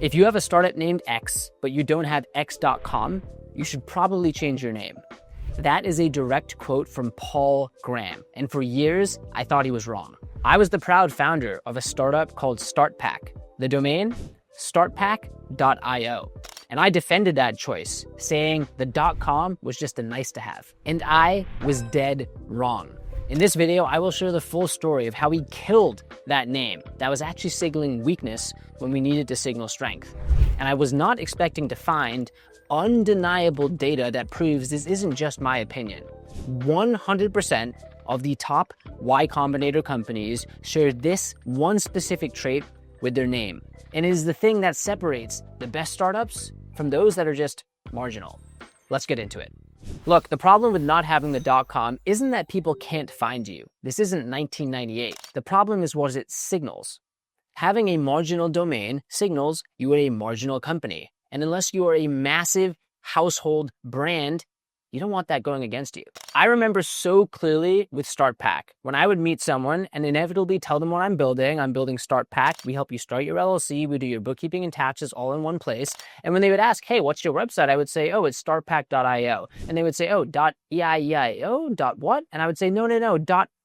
If you have a startup named X, but you don't have X.com, you should probably change your name. That is a direct quote from Paul Graham, and for years, I thought he was wrong. I was the proud founder of a startup called StartPack. The domain, startpack.io. And I defended that choice, saying the .com was just a nice to have. And I was dead wrong. In this video, I will share the full story of how we killed that name that was actually signaling weakness when we needed to signal strength. And I was not expecting to find undeniable data that proves this isn't just my opinion. 100% of the top Y Combinator companies share this one specific trait with their name. And it is the thing that separates the best startups from those that are just marginal. Let's get into it. Look, the problem with not having the .com isn't that people can't find you. This isn't 1998. The problem is what it signals. Having a marginal domain signals you are a marginal company. And unless you are a massive household brand, you don't want that going against you. I remember so clearly with StartPack, when I would meet someone and inevitably tell them what I'm building StartPack. We help you start your LLC. We do your bookkeeping and taxes all in one place. And when they would ask, hey, what's your website? I would say, oh, it's startpack.io. And they would say, oh, .eio, what? And I would say, no,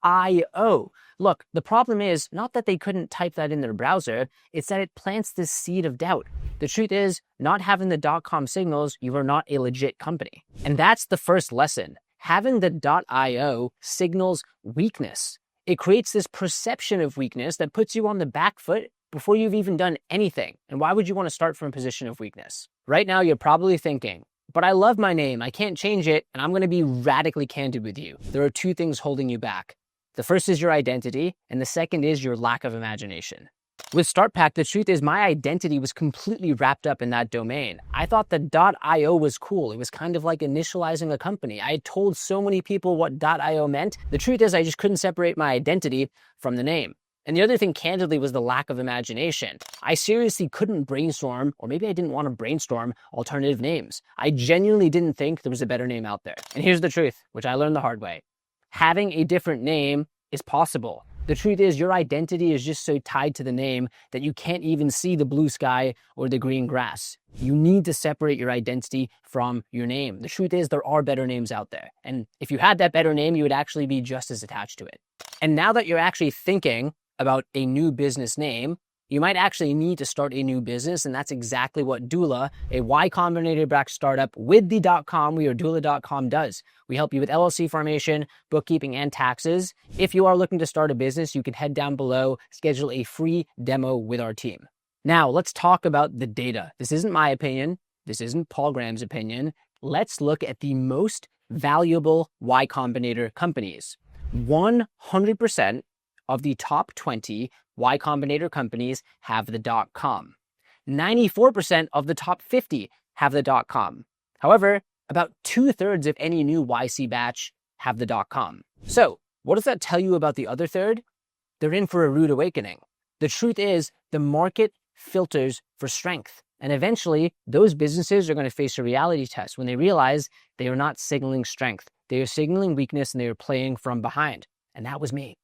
.io. Look, the problem is not that they couldn't type that in their browser, it's that it plants this seed of doubt. The truth is, not having the .com signals you are not a legit company. And that's the first lesson. Having the .io signals weakness. It creates this perception of weakness that puts you on the back foot before you've even done anything. And why would you want to start from a position of weakness? Right now, you're probably thinking, but I love my name, I can't change it, and I'm going to be radically candid with you. There are two things holding you back. The first is your identity, and the second is your lack of imagination. With StartPack, the truth is my identity was completely wrapped up in that domain. I thought the .io was cool. It was kind of like initializing a company. I had told so many people what .io meant. The truth is I just couldn't separate my identity from the name. And the other thing, candidly, was the lack of imagination. I seriously couldn't brainstorm, or maybe I didn't want to brainstorm alternative names. I genuinely didn't think there was a better name out there. And here's the truth, which I learned the hard way. Having a different name is possible. The truth is your identity is just so tied to the name that you can't even see the blue sky or the green grass. You need to separate your identity from your name. The truth is there are better names out there. And if you had that better name, you would actually be just as attached to it. And now that you're actually thinking about a new business name, you might actually need to start a new business, and that's exactly what Doula, a Y Combinator-backed startup with the .com, we are Doula.com, does. We help you with LLC formation, bookkeeping, and taxes. If you are looking to start a business, you can head down below, schedule a free demo with our team. Now, let's talk about the data. This isn't my opinion. This isn't Paul Graham's opinion. Let's look at the most valuable Y Combinator companies. 100% of the top 20 Y Combinator companies have the .com. 94% of the top 50 have the .com. However, about 2/3 of any new YC batch have the .com. So, what does that tell you about the other third? They're in for a rude awakening. The truth is, the market filters for strength. And eventually, those businesses are going to face a reality test when they realize they are not signaling strength. They are signaling weakness and they are playing from behind. And that was me.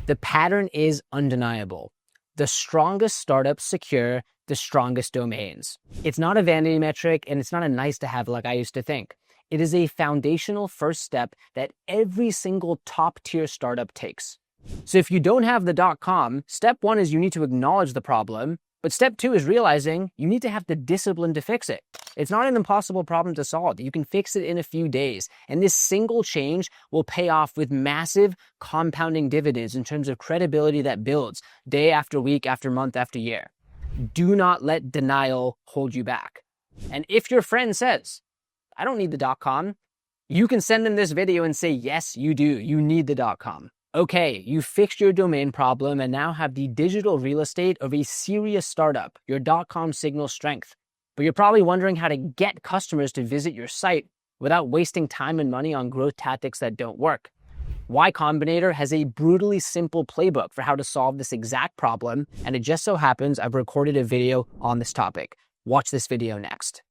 The pattern is undeniable. The strongest startups secure the strongest domains. It's not a vanity metric and it's not a nice to have like I used to think. It is a foundational first step that every single top tier startup takes. So if you don't have the .com, step one is you need to acknowledge the problem, but step two is realizing you need to have the discipline to fix it. It's not an impossible problem to solve. You can fix it in a few days. And this single change will pay off with massive compounding dividends in terms of credibility that builds day after week, after month, after year. Do not let denial hold you back. And if your friend says, I don't need the .com, you can send them this video and say, yes, you do. You need the .com. Okay, you fixed your domain problem and now have the digital real estate of a serious startup. Your .com signals strength. But you're probably wondering how to get customers to visit your site without wasting time and money on growth tactics that don't work. Y Combinator has a brutally simple playbook for how to solve this exact problem, and it just so happens I've recorded a video on this topic. Watch this video next.